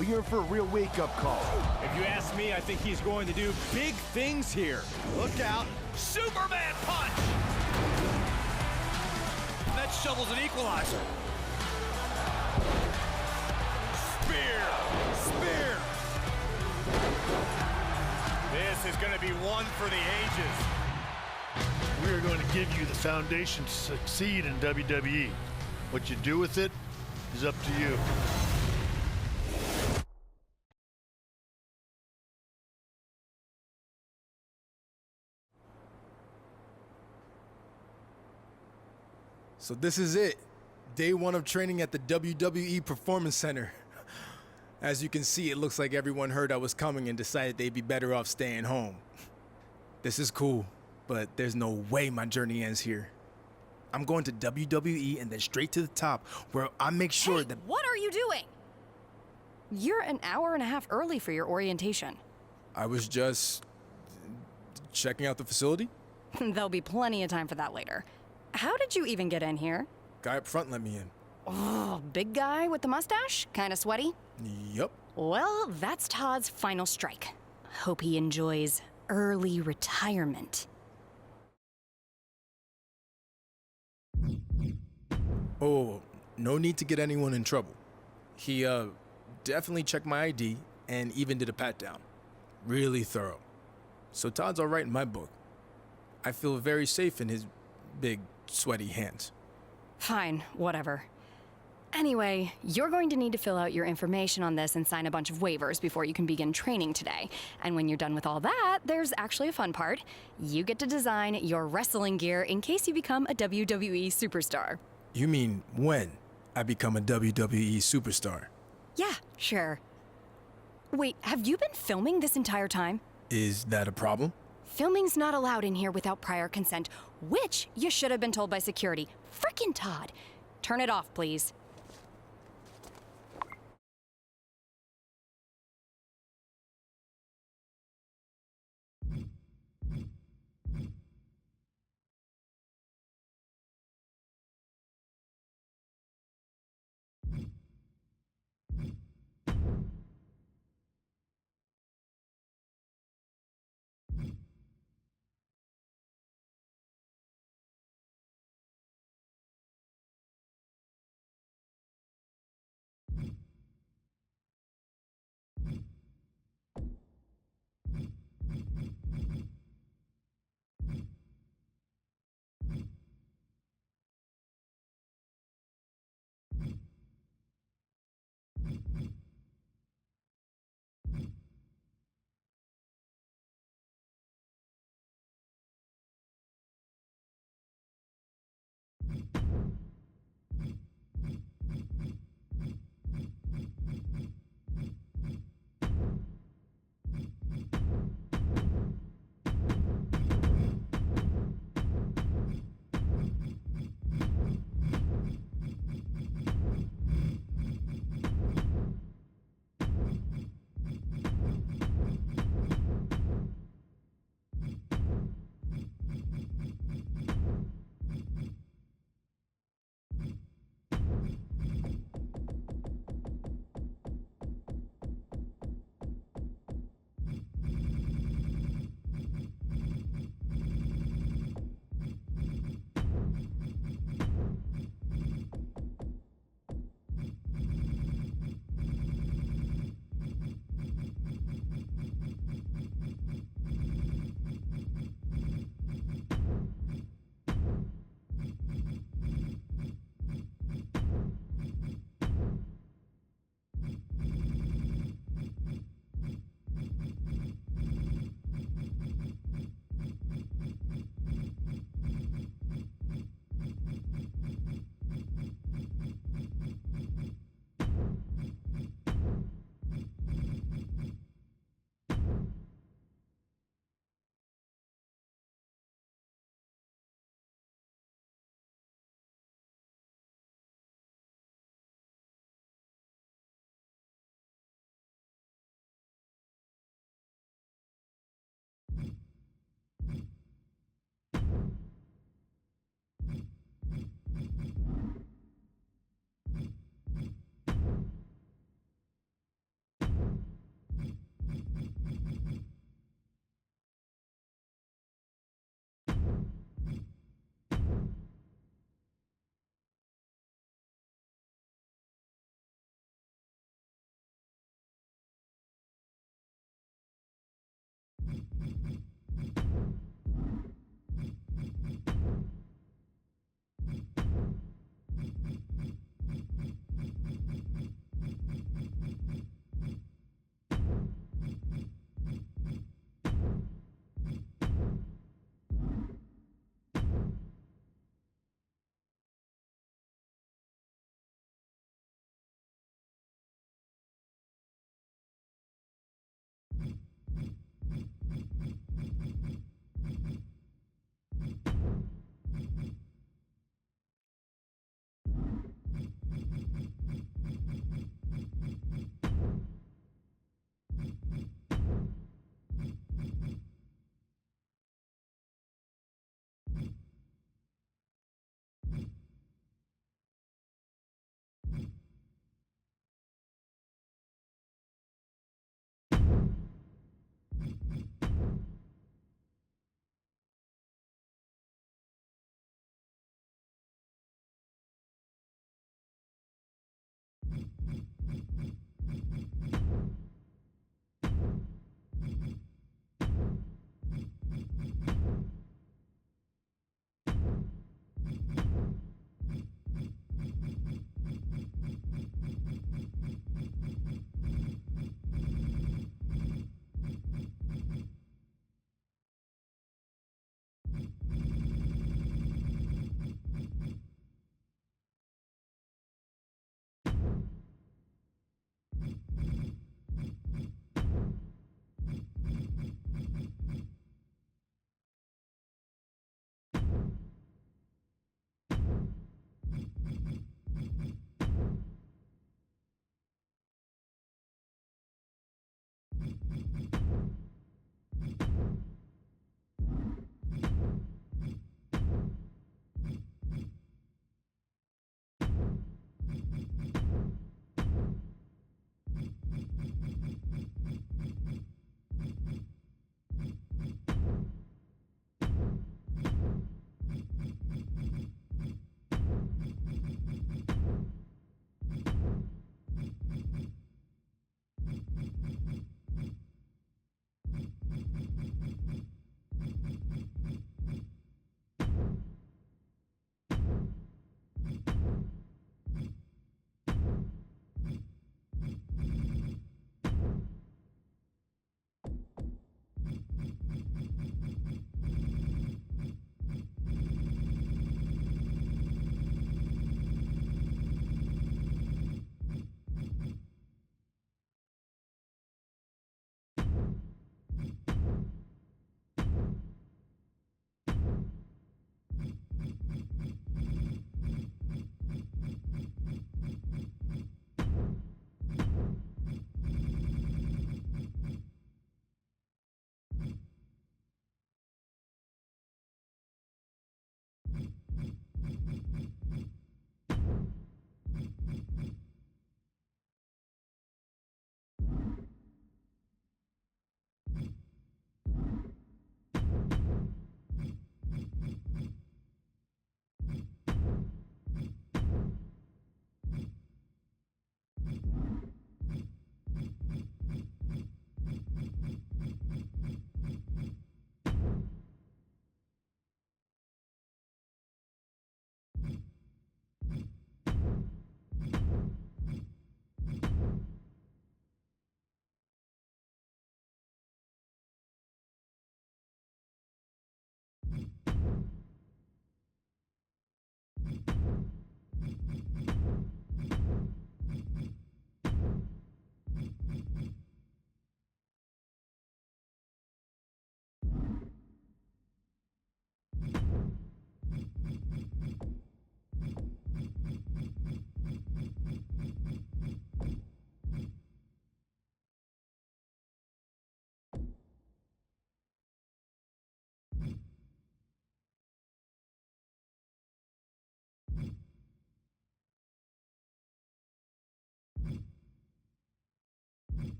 but you're in for a real wake-up call. If you ask me, I think he's going to do big things here. Look out. Superman punch! That shovels an equalizer. Spear! Spear! This is going to be one for the ages. We are going to give you the foundation to succeed in WWE. What you do with it is up to you. So this is it. Day one of training at the WWE Performance Center. As you can see, it looks like everyone heard I was coming and decided they'd be better off staying home. This is cool, but there's no way my journey ends here. I'm going to WWE and then straight to the top, where I make sure that— What are you doing? You're an hour and a half early for your orientation. I was just checking out the facility. There'll be plenty of time for that later. How did you even get in here? Guy up front let me in. Oh, big guy with the mustache? Kinda sweaty? Yup. Well, that's Todd's final strike. Hope he enjoys early retirement. Oh, no need to get anyone in trouble. He, definitely checked my ID and even did a pat-down. Really thorough. So Todd's all right in my book. I feel very safe in his big, sweaty hands. Fine, whatever. Anyway, you're going to need to fill out your information on this and sign a bunch of waivers before you can begin training today. And when you're done with all that, there's actually a fun part. You get to design your wrestling gear in case you become a WWE superstar. You mean when I become a WWE superstar? Yeah, sure. Wait, have you been filming this entire time? Is that a problem? Filming's not allowed in here without prior consent, which you should have been told by security. Frickin' Todd. Turn it off, please.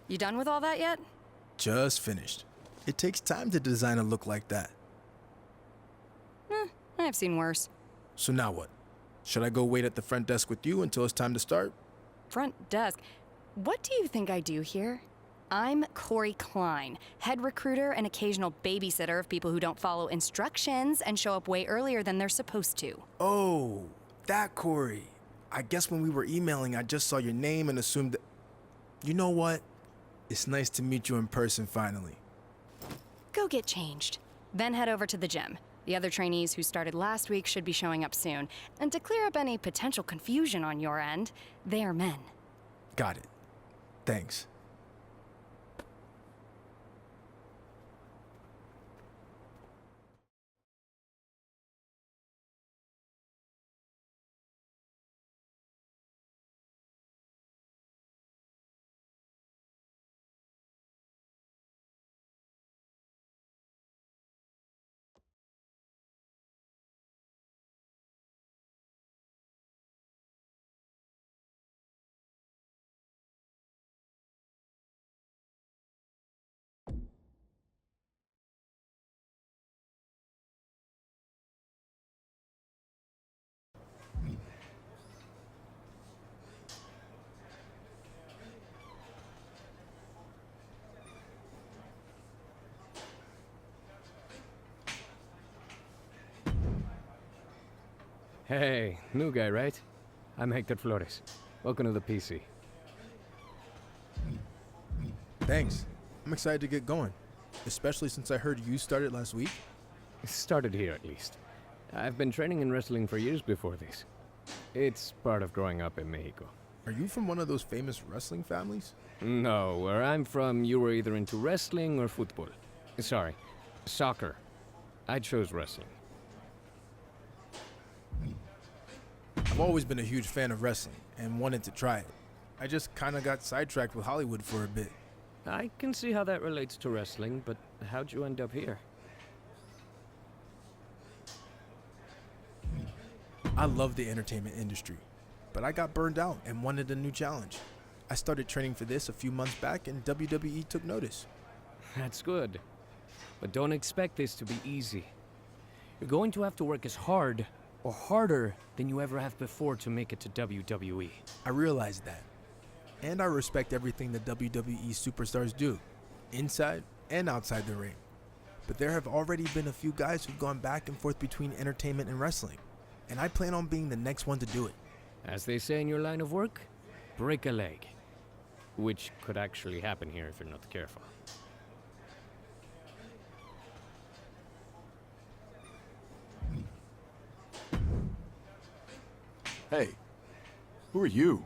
You done with all that yet? Just finished. It takes time to design a look like that. I've seen worse. So now what? Should I go wait at the front desk with you until it's time to start? Front desk. What do you think I do here? I'm Corey Klein, head recruiter and occasional babysitter of people who don't follow instructions and show up way earlier than they're supposed to. Oh, that Corey. I guess when we were emailing, I just saw your name and assumed that... You know what? It's nice to meet you in person finally. Go get changed. Then head over to the gym. The other trainees who started last week should be showing up soon. And to clear up any potential confusion on your end, they are men. Got it. Thanks. Hey, new guy, right? I'm Hector Flores. Welcome to the PC. Thanks. I'm excited to get going. Especially since I heard you started last week. Started here, at least. I've been training in wrestling for years before this. It's part of growing up in Mexico. Are you from one of those famous wrestling families? No, where I'm from, you were either into wrestling or football. Sorry, soccer. I chose wrestling. I've always been a huge fan of wrestling and wanted to try it. I just kind of got sidetracked with Hollywood for a bit. I can see how that relates to wrestling, but how'd you end up here? I love the entertainment industry, but I got burned out and wanted a new challenge. I started training for this a few months back and WWE took notice. That's good. But don't expect this to be easy. You're going to have to work as hard or harder than you ever have before to make it to WWE. I realize that. And I respect everything the WWE superstars do, inside and outside the ring. But there have already been a few guys who've gone back and forth between entertainment and wrestling, and I plan on being the next one to do it. As they say in your line of work, break a leg. Which could actually happen here if you're not careful. Hey, who are you?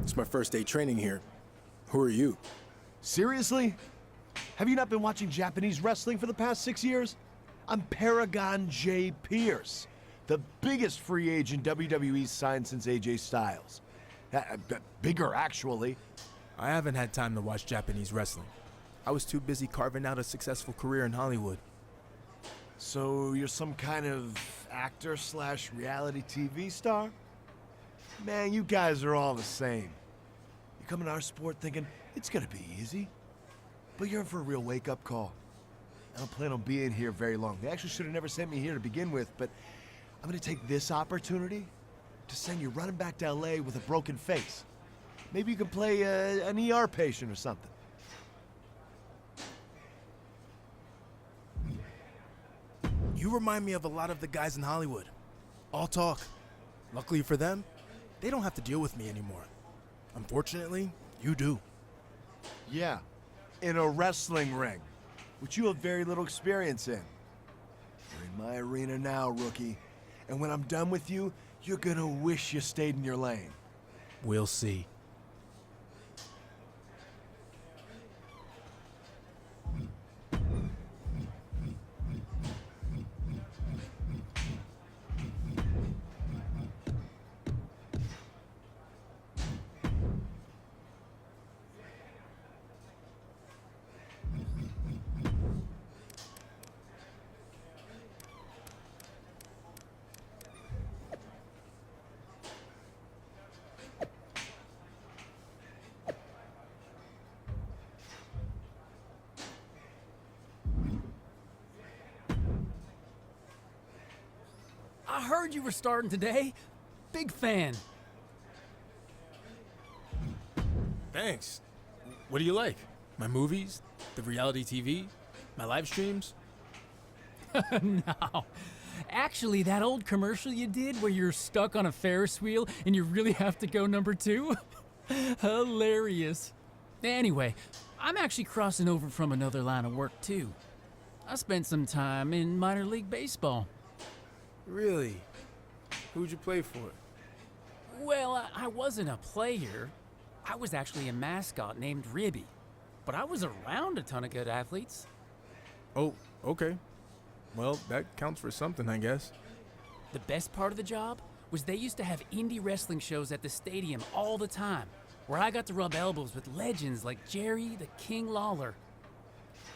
It's my first day training here. Who are you? Seriously? Have you not been watching Japanese wrestling for the past 6 years? I'm Paragon J. Pierce, the biggest free agent WWE's signed since AJ Styles. Bigger, actually. I haven't had time to watch Japanese wrestling. I was too busy carving out a successful career in Hollywood. So you're some kind of actor slash reality TV star? Man, you guys are all the same. You come in our sport thinking it's gonna be easy, but you're in for a real wake-up call. I don't plan on being here very long. They actually should have never sent me here to begin with, but I'm gonna take this opportunity to send you running back to LA with a broken face. Maybe you can play an ER patient or something. You remind me of a lot of the guys in Hollywood. All talk. Luckily for them, they don't have to deal with me anymore. Unfortunately, you do. Yeah, in a wrestling ring, which you have very little experience in. You're in my arena now, rookie. And when I'm done with you, you're gonna wish you stayed in your lane. We'll see. I heard you were starting today. Big fan. Thanks. What do you like? My movies? The reality TV? My live streams? No. Actually, that old commercial you did where you're stuck on a Ferris wheel and you really have to go number 2? Hilarious. Anyway, I'm actually crossing over from another line of work too. I spent some time in minor league baseball. Really? Who'd you play for? Well, I wasn't a player. I was actually a mascot named Ribby. But I was around a ton of good athletes. Oh, okay. Well, that counts for something, I guess. The best part of the job was they used to have indie wrestling shows at the stadium all the time, where I got to rub elbows with legends like Jerry the King Lawler.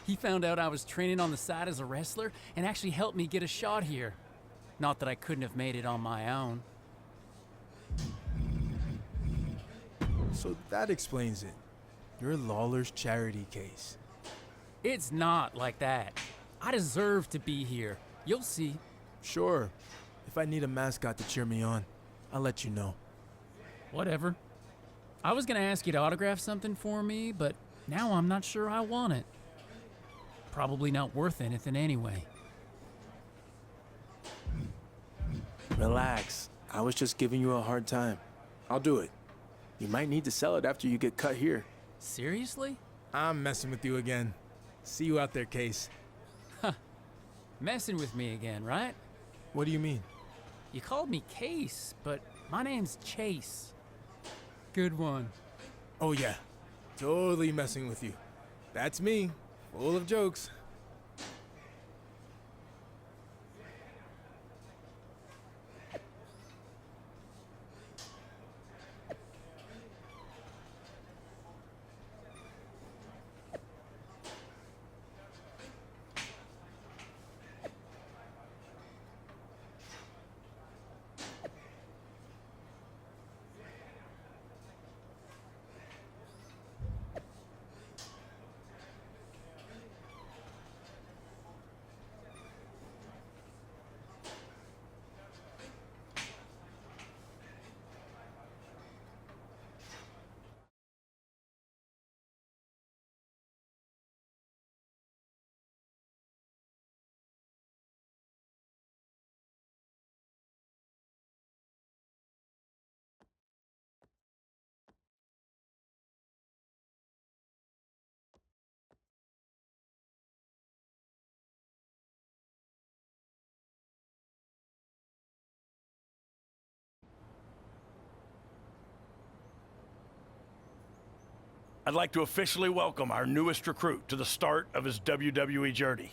He found out I was training on the side as a wrestler and actually helped me get a shot here. Not that I couldn't have made it on my own. So that explains it. You're Lawler's charity case. It's not like that. I deserve to be here. You'll see. Sure. If I need a mascot to cheer me on, I'll let you know. Whatever. I was gonna ask you to autograph something for me, but now I'm not sure I want it. Probably not worth anything anyway. Relax. I was just giving you a hard time. I'll do it. You might need to sell it after you get cut here. Seriously? I'm messing with you again. See you out there, Case. Messing with me again, right? What do you mean? You called me Case, but my name's Chase. Good one. Oh yeah, totally messing with you. That's me, full of jokes. I'd like to officially welcome our newest recruit to the start of his WWE journey.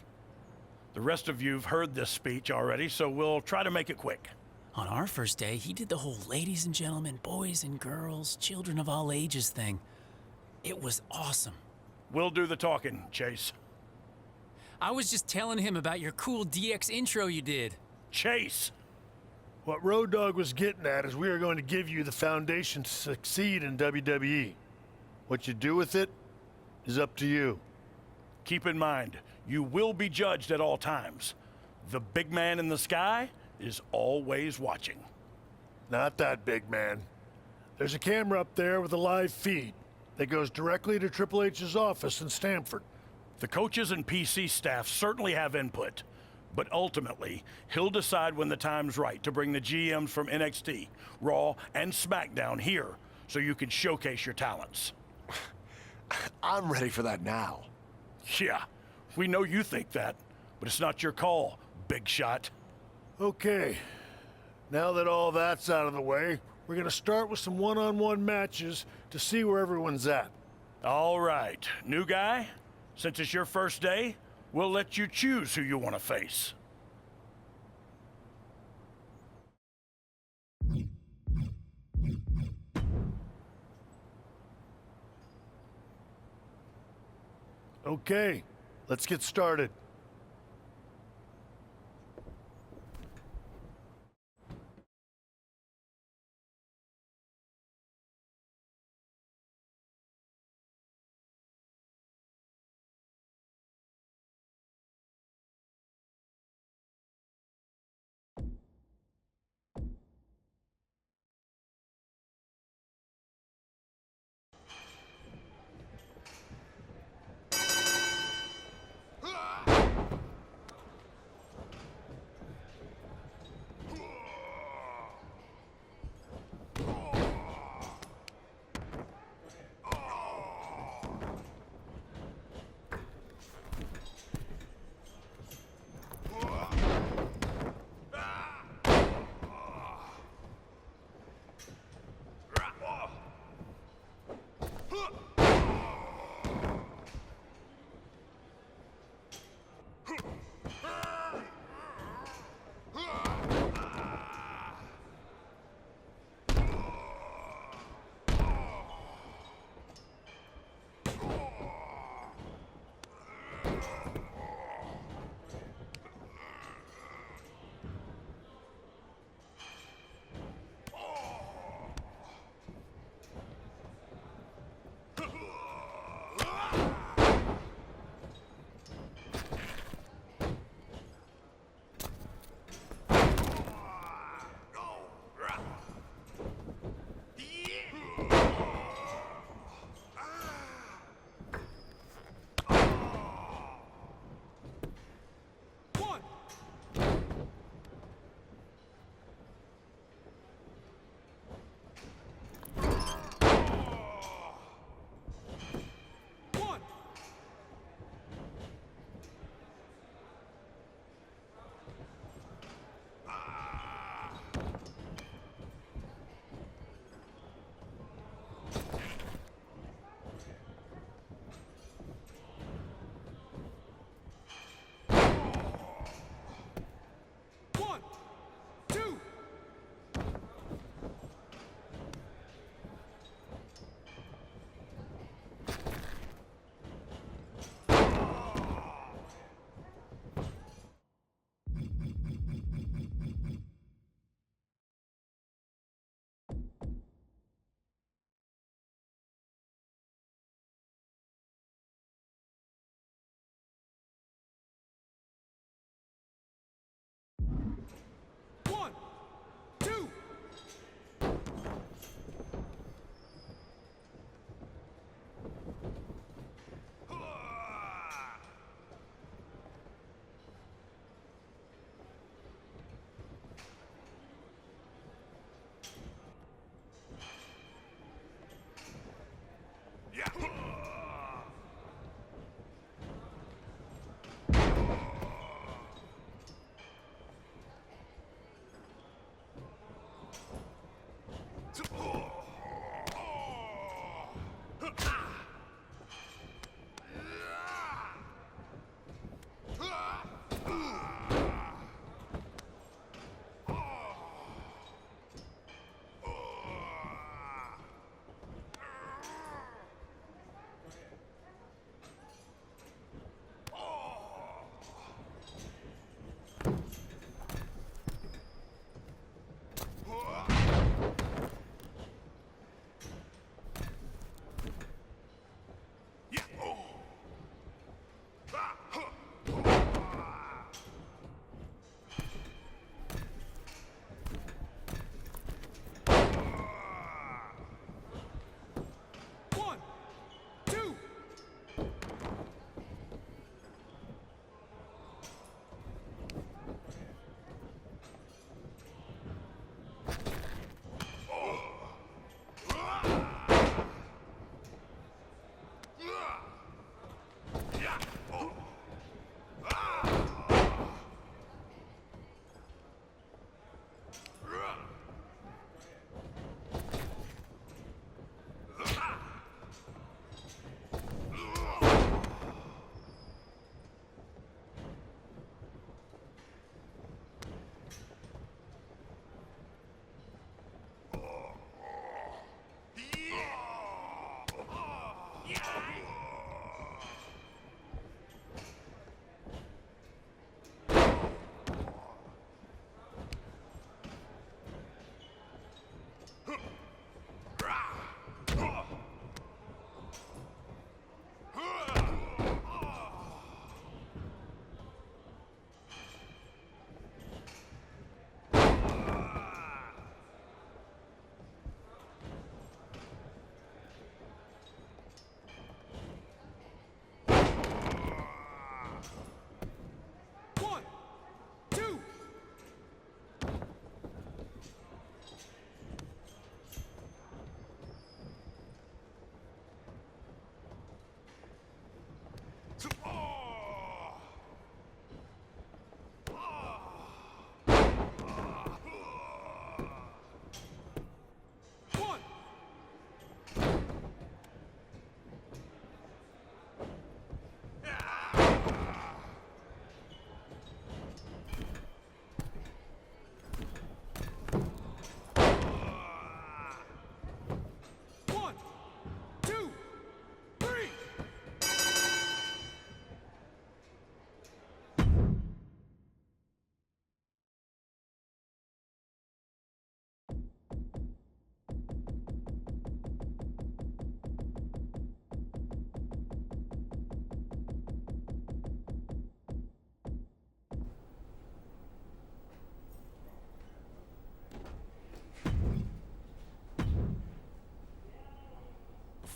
The rest of you've heard this speech already, so we'll try to make it quick. On our first day, he did the whole ladies and gentlemen, boys and girls, children of all ages thing. It was awesome. We'll do the talking, Chase. I was just telling him about your cool DX intro you did. Chase! What Road Dogg was getting at is we are going to give you the foundation to succeed in WWE. What you do with it is up to you. Keep in mind, you will be judged at all times. The big man in the sky is always watching. Not that big man. There's a camera up there with a live feed that goes directly to Triple H's office in Stamford. The coaches and PC staff certainly have input, but ultimately, he'll decide when the time's right to bring the GMs from NXT, Raw, and SmackDown here so you can showcase your talents. I'm ready for that now. Yeah, we know you think that, but it's not your call, big shot. Okay, now that all that's out of the way, we're gonna start with some one-on-one matches to see where everyone's at. All right, new guy, since it's your first day, we'll let you choose who you want to face. Okay, let's get started.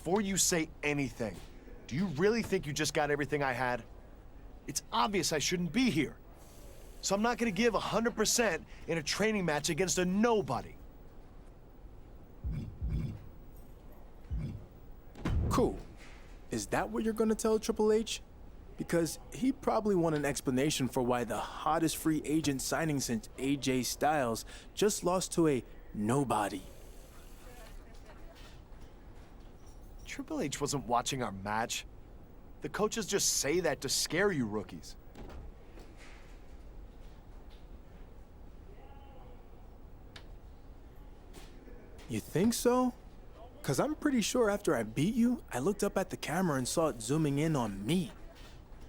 Before you say anything, do you really think you just got everything I had? It's obvious I shouldn't be here. So I'm not gonna give 100% in a training match against a nobody. Cool. Is that what you're gonna tell Triple H? Because he probably want an explanation for why the hottest free agent signing since AJ Styles just lost to a nobody. Triple H wasn't watching our match. The coaches just say that to scare you rookies. You think so? Cause I'm pretty sure after I beat you, I looked up at the camera and saw it zooming in on me.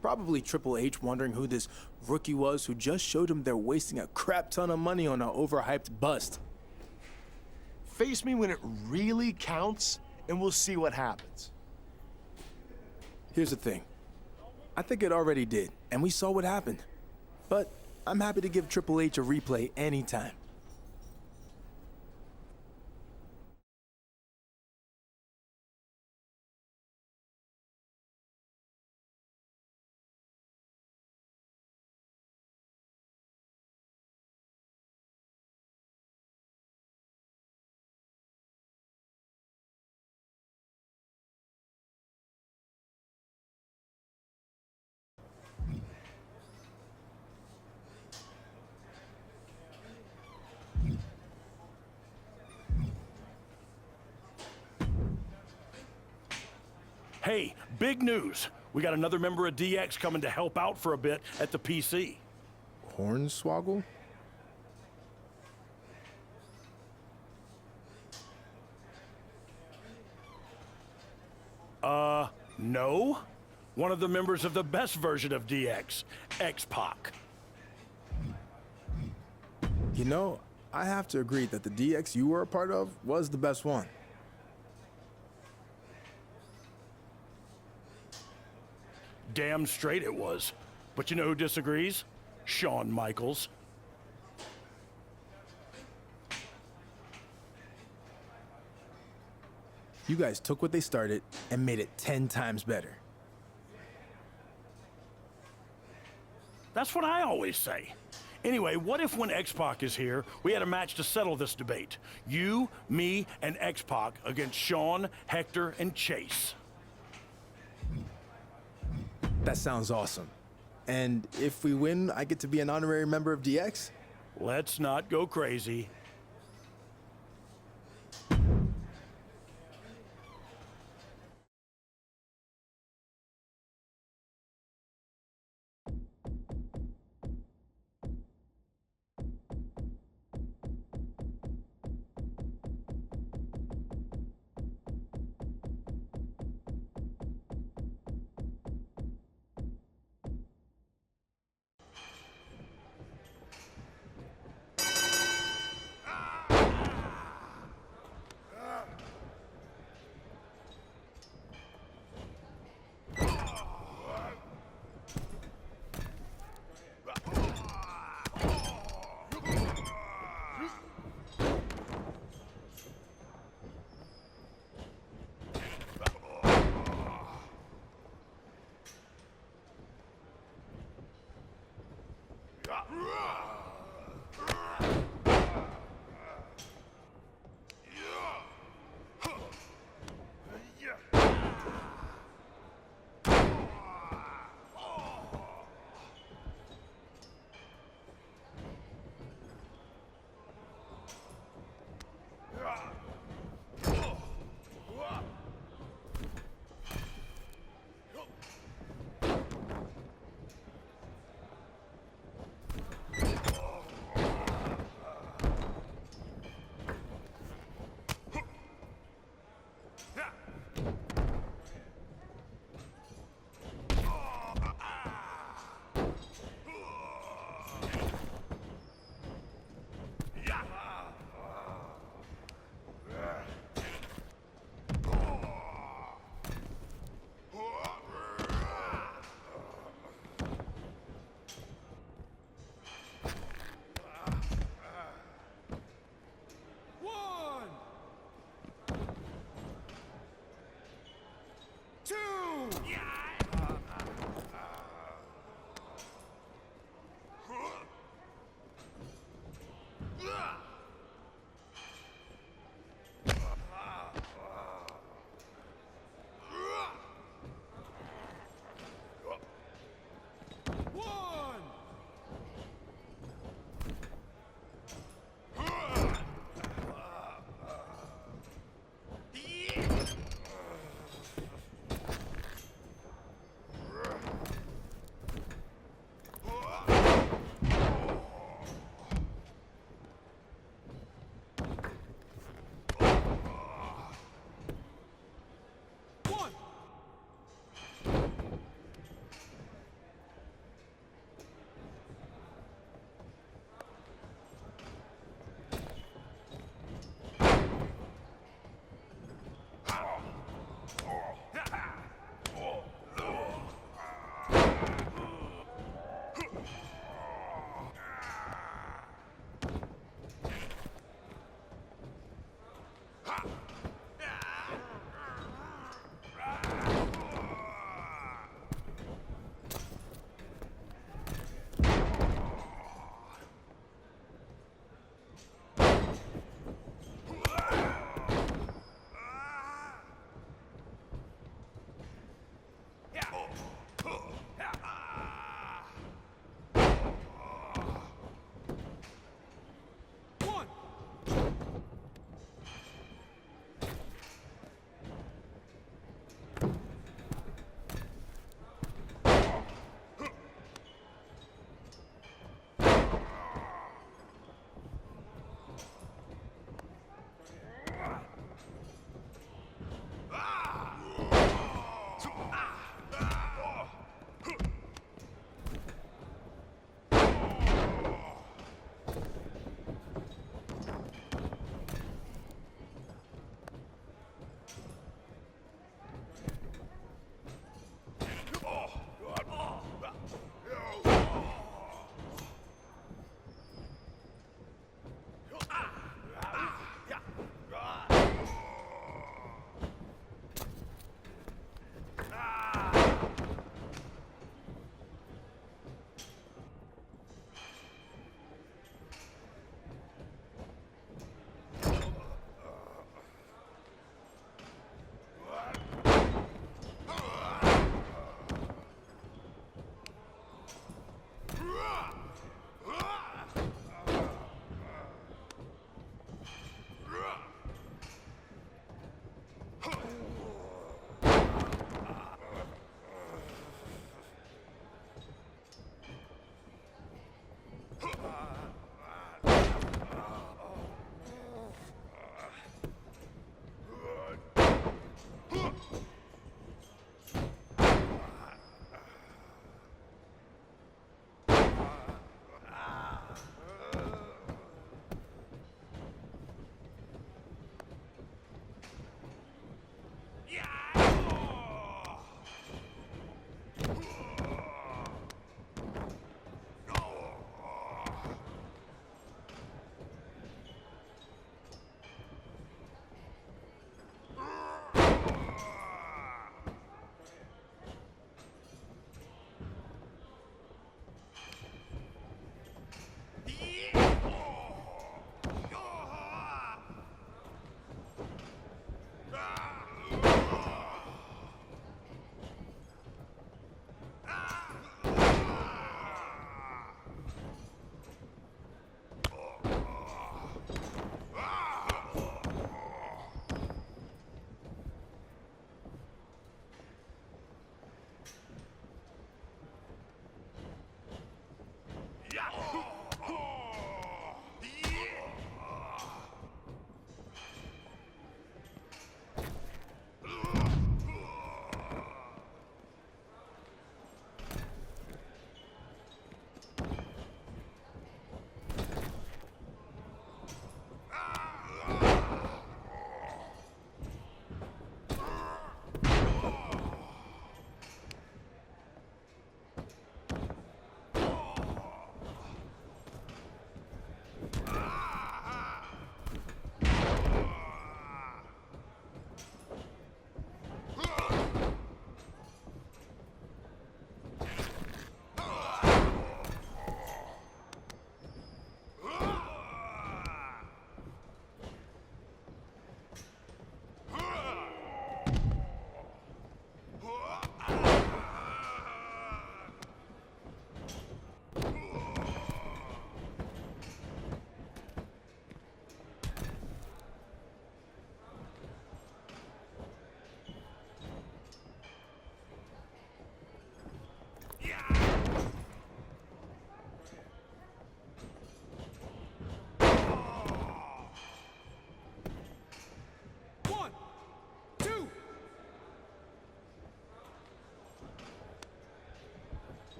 Probably Triple H wondering who this rookie was who just showed him they're wasting a crap ton of money on an overhyped bust. Face me when it really counts, and we'll see what happens. Here's the thing. I think it already did, and we saw what happened. But I'm happy to give Triple H a replay anytime. Hey, big news. We got another member of DX coming to help out for a bit at the PC. Hornswoggle? No. One of the members of the best version of DX, X-Pac. You know, I have to agree that the DX you were a part of was the best one. Damn straight it was. But you know who disagrees? Shawn Michaels. You guys took what they started and made it 10 times better. That's what I always say. Anyway, what if when X-Pac is here, we had a match to settle this debate? You, me, and X-Pac against Shawn, Hector, and Chase. That sounds awesome. And if we win, I get to be an honorary member of DX? Let's not go crazy.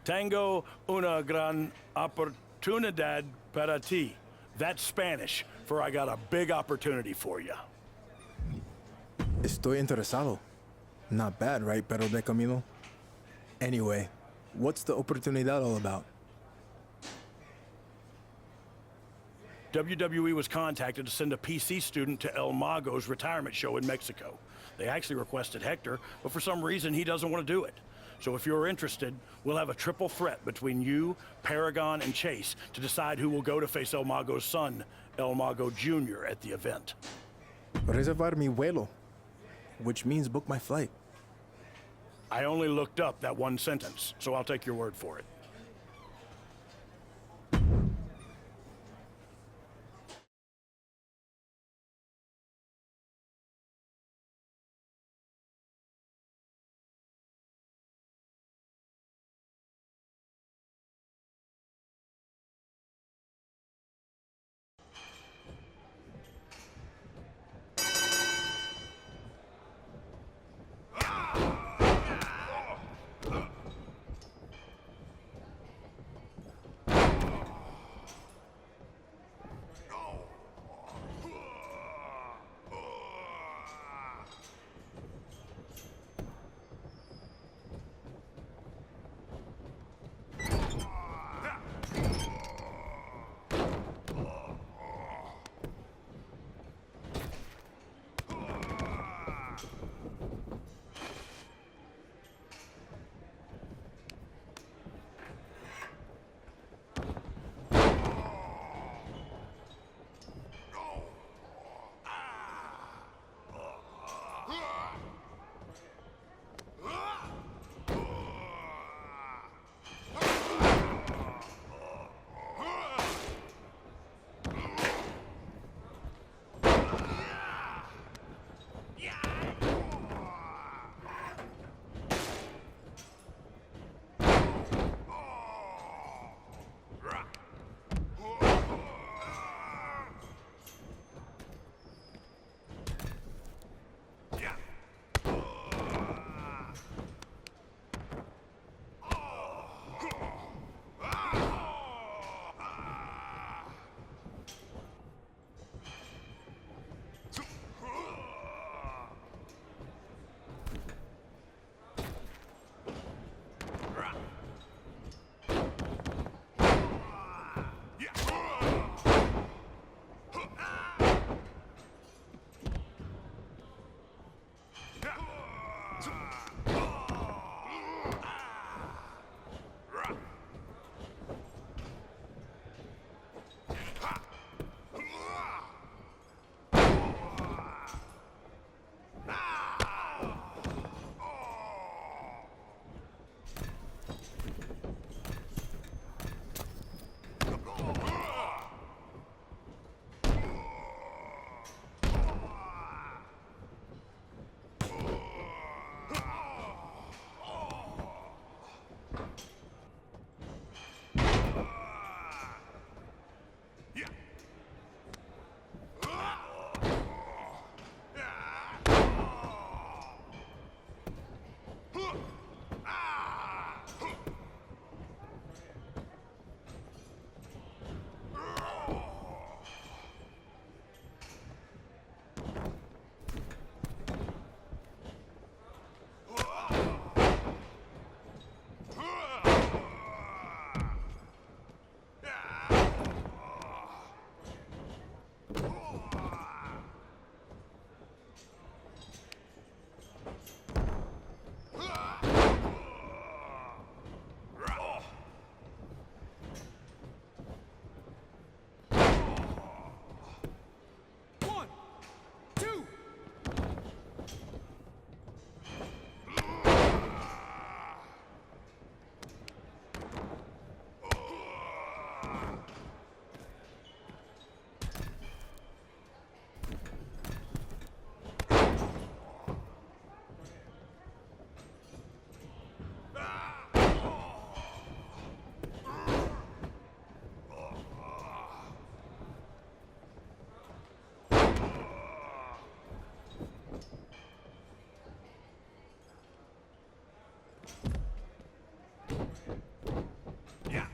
Tengo una gran oportunidad para ti. That's Spanish for I got a big opportunity for you. Estoy interesado. Not bad, right, Pedro de Camilo? Anyway, what's the oportunidad all about? WWE was contacted to send a PC student to El Mago's retirement show in Mexico. They actually requested Hector, but for some reason he doesn't want to do it. So if you're interested, we'll have a triple threat between you, Paragon, and Chase to decide who will go to face El Mago's son, El Mago Jr., at the event. Reservar mi vuelo, which means book my flight. I only looked up that one sentence, so I'll take your word for it. Yeah.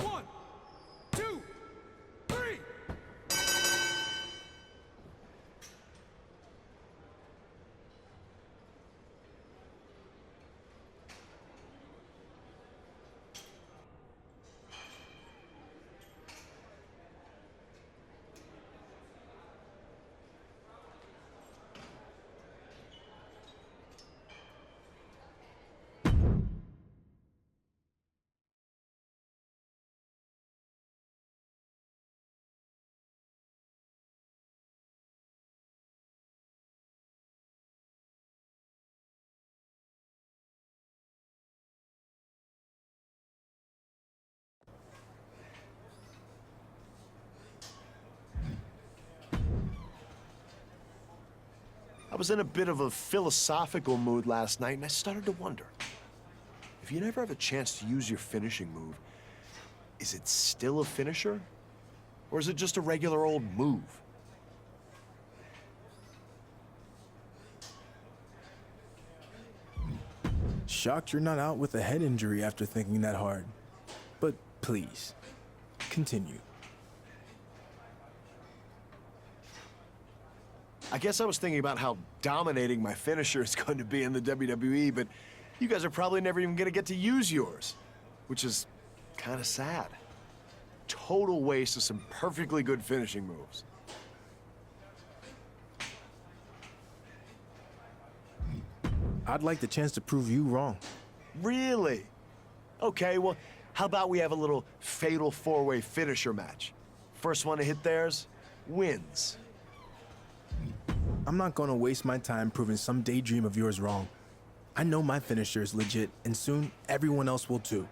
One, two, three. I was in a bit of a philosophical mood last night, and I started to wonder. If you never have a chance to use your finishing move, is it still a finisher? Or is it just a regular old move? Shocked you're not out with a head injury after thinking that hard. But please, continue. I guess I was thinking about how dominating my finisher is going to be in the WWE, but you guys are probably never even going to get to use yours, which is kind of sad. Total waste of some perfectly good finishing moves. I'd like the chance to prove you wrong. Really? Okay, well, how about we have a little fatal four-way finisher match? First one to hit theirs wins. I'm not gonna waste my time proving some daydream of yours wrong. I know my finisher is legit, and soon everyone else will too.